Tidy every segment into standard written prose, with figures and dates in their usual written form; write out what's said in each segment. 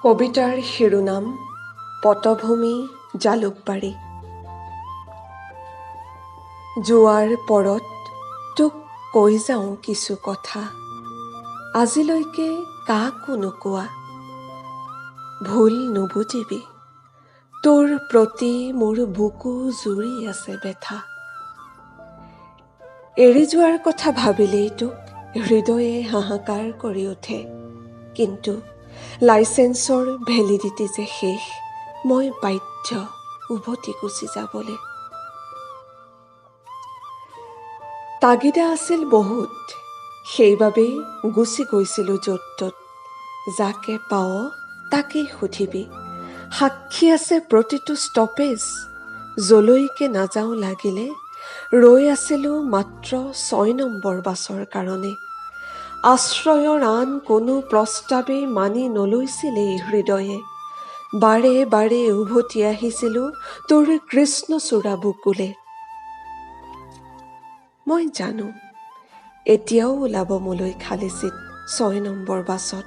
কবিতাৰ শিৰোনাম পটভূমি জালুকবাৰী। যোৱাৰ পৰত তোক কৈ যাওঁ কিছু কথা, আজিলৈকে কাকো নোকোৱা। ভুল নুবুজিবি, তোৰ প্ৰতি মোৰ বুকু জুৰি আছে বেথা। এৰি যোৱাৰ কথা ভাবিলেই তোক হৃদয়ে হাহাকাৰ কৰি উঠে, কিন্তু লাইচেন্সৰ ভেলিডিটি যে শেষ, মই বাধ্য উভতি গুচি যাবলৈ। তাগিদা আছিল বহুত, সেইবাবেই গুচি গৈছিলোঁ য'ত ত'ত। যাকে পাৱ তাকেই সুধিবি, সাক্ষী আছে প্ৰতিটো ষ্টপেজ। যলৈকে নাযাওঁ লাগিলে ৰৈ আছিলোঁ মাত্ৰ ৬ নম্বৰ বাছৰ কাৰণে। আশ্ৰয়ৰ আন কোনো প্ৰস্তাৱেই মানি নলৈছিল এই হৃদয়ে। বাৰে বাৰে উভতি আহিছিলোঁ তোৰ কৃষ্ণচূড়া বুকুলে। মই জানো এতিয়াও ওলাব মোলৈ খালী চিট ৬ নম্বৰ বাছত।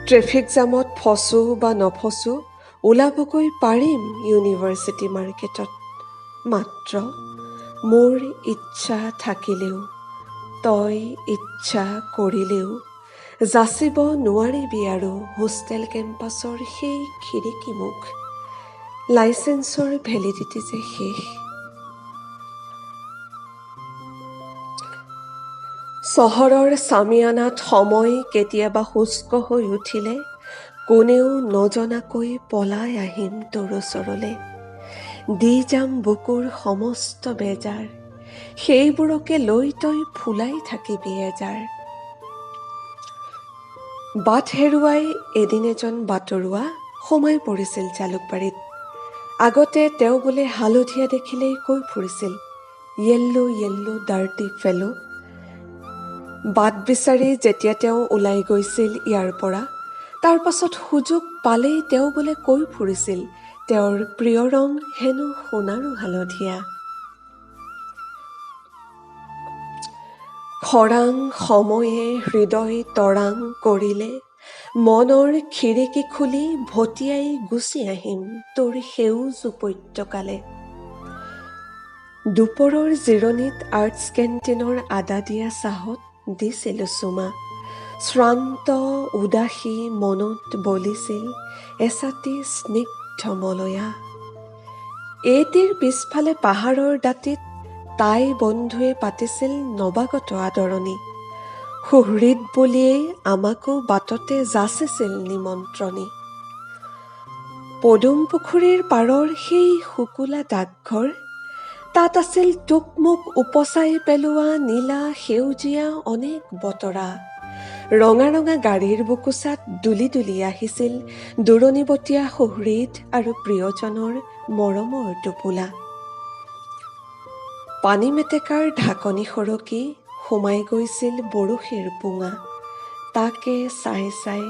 ট্ৰেফিক জামত ফচো বা নফচো ওলাবগৈ পাৰিম ইউনিভাৰ্চিটি মাৰ্কেটত। মাত্ৰ মোৰ ইচ্ছা থাকিলেও, তই ইচ্ছা কৰিলেও যাচিব নোৱাৰিবি আৰু হোষ্টেল কেম্পাছৰ সেই খিৰিকী মুখ। লাইচেন্সৰ ভেলিডিটি যে শেষ। চহৰৰ চামিয়ানাত সময় কেতিয়াবা শুষ্ক হৈ উঠিলে কোনেও নজনাকৈ পলাই আহিম তোৰ ওচৰলৈ। দি যাম বুকুৰ সমস্ত বেজাৰ, সেইবোৰকে লৈ তই ফুলাই থাকিবি এজাৰ। বাট হেৰুৱাই এদিন এজন বাটৰুৱা সোমাই পৰিছিল জালুকবাৰীত। আগতে তেওঁ বোলে হালধীয়া দেখিলেই কৈ ফুৰিছিল, য়েল্লো য়েল্লো ডাৰ্টি ফেলো। বাট বিচাৰি যেতিয়া তেওঁ ওলাই গৈছিল ইয়াৰ পৰা, তাৰ পাছত সুযোগ পালেই তেওঁ বোলে কৈ ফুৰিছিল তেওঁৰ প্ৰিয় ৰং হেনো সোণাৰু হালধীয়া। খৰাং সময়ে হৃদয় তৰাং কৰিলে মনৰ খিৰিকী খুলি ভটিয়াই গুচি আহিম তোৰ সেউজ উপত্যকালে। দুপৰৰ জিৰণিত আৰ্টছ কেণ্টিনৰ আদা দিয়া চাহত দিছিলোঁ চুমা। শ্ৰান্ত উদাসী মনত বলিছিল এচাটি স্নিগ্ধ মলয়া। এইটিৰ পিছফালে পাহাৰৰ দাঁতিত তাই বন্ধুৱে পাতিছিল নৱাগত আদৰণি। সুহৃদ বুলিয়েই আমাকো বাটতে যাচিছিল নিমন্ত্ৰণী। পদুম পুখুৰীৰ পাৰৰ সেই শুকুলা ডাকঘৰ, তাত আছিল তোক মোক উপচাই পেলোৱা নীলা সেউজীয়া অনেক বতৰা। ৰঙা ৰঙা গাড়ীৰ বুকুচাত দুলি দুলি আহিছিল দূৰণিবতীয়া সুহৃদ আৰু প্ৰিয়জনৰ মৰমৰ টোপোলা। পানী মেটেকাৰ ঢাকনি সৰকি সোমাই গৈছিল বৰশীৰ পোঙা। তাকে চাই চাই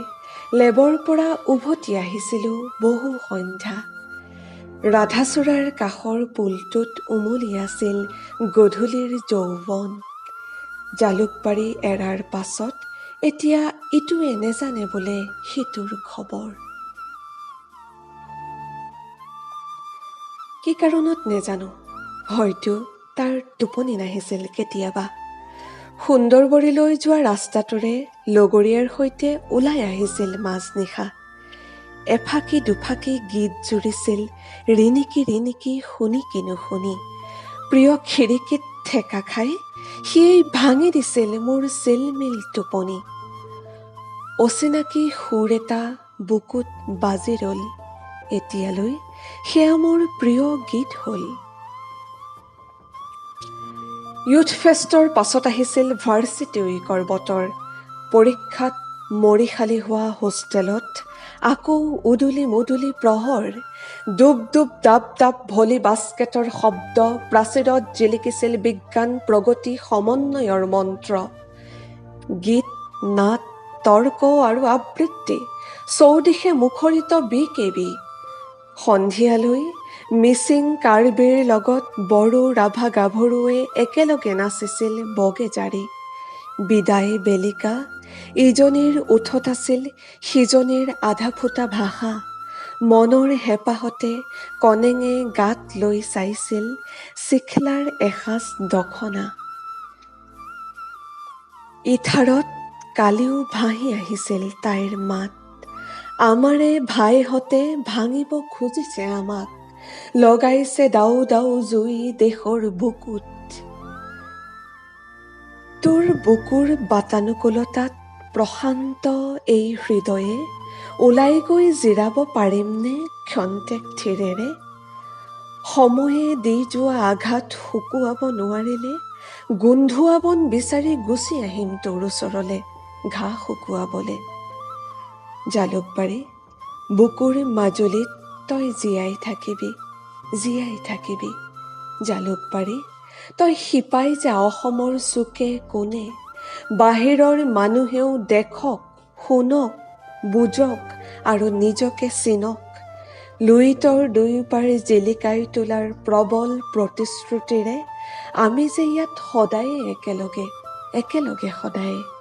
লেবৰ পৰা উভতি আহিছিলোঁ বহু সন্ধ্যা। ৰাধাচূড়াৰ কাষৰ পুলটোত উমলি আছিল গধূলিৰ যৌৱন। জালুকবাৰী এৰাৰ পাছত এতিয়া ইটোৱে নেজানে বোলে সিটোৰ খবৰ। কি কাৰণত নেজানো, হয়তো তাৰ টোপনি নাহিছিল কেতিয়াবা। সুন্দৰবৰীলৈ যোৱা ৰাস্তাটোৰে লগৰীয়াৰ সৈতে ওলাই আহিছিল মাজনিশা। এফাকি দুফাকি গীত জুৰিছিল ৰিণিকি ৰিণিকি শুনি কি নুশুনি। প্ৰিয় খিৰিকীত ঠেকা খাই সিয়েই ভাঙি দিছিল মোৰ চিলমিল টোপনি। অচিনাকি সুৰ এটা বুকুত বাজি ৰ'ল, এতিয়ালৈ সেয়া মোৰ প্ৰিয় গীত হ'ল। ইউথ ফেষ্টৰ পাছত আহিছিল ভাৰ্চিটি উইকৰ বতৰ। পৰীক্ষাত মৰিশালী হোৱা হোষ্টেলত আকৌ উদুলি মুদুলি প্ৰহৰ। ডুব ডুব ডাব ডাব ভলী বাস্কেটৰ শব্দ, প্ৰাচীৰত জিলিকিছিল বিজ্ঞান প্ৰগতি সমন্বয়ৰ মন্ত্ৰ। গীত নাট তৰ্ক আৰু আবৃত্তি, চৌদিশে মুখৰিত BKB। সন্ধিয়ালৈ মিচিং কাৰ্বিৰ লগত বড়ো ৰাভা গাভৰুৱে একেলগে নাচিছিল বগেজাৰি। বিদায় বেলিকা ইজনীৰ ওঠত আছিল সিজনীৰ আধা ফুটা ভাষা। মনৰ হেঁপাহতে কণেঙে গাত লৈ চাইছিল চিখলাৰ এসাঁজ দখনা। ইথাৰত কালিও ভাহি আহিছিল তাইৰ মাত। আমাৰে ভাইহঁতে ভাঙিব খুজিছে আমাক, লগাইছে দাউ দাউ জুই দেশৰ বুকুত। তোৰ বুকুৰ বাতানুকূলতাত প্ৰশান্ত এই হৃদয়ে ওলাই গৈ জিৰাব পাৰিমনে ক্ষন্তেক থিৰেৰে? সময়ে দি যোৱা আঘাত শুকুৱাব নোৱাৰিলে গোন্ধোৱাবন বিচাৰি গুচি আহিম তোৰ ওচৰলে ঘাঁ শুকুৱাবলে। জালুকবাৰী বুকুৰ মাজুলীত তই জীয়াই থাকিবি, জীয়াই থাকিবি। জালুকবাৰী তই শিপাই যা অসমৰ চুকে কোণে, বাহিৰৰ মানুহেও দেখক, শুনক, বুজক আৰু নিজকে চিনক। লুইতৰ দুয়োপাৰ জিলিকাই তোলাৰ প্ৰবল প্ৰতিশ্ৰুতিৰে আমি যে ইয়াত সদায়ে একেলগে, একেলগে সদায়ে।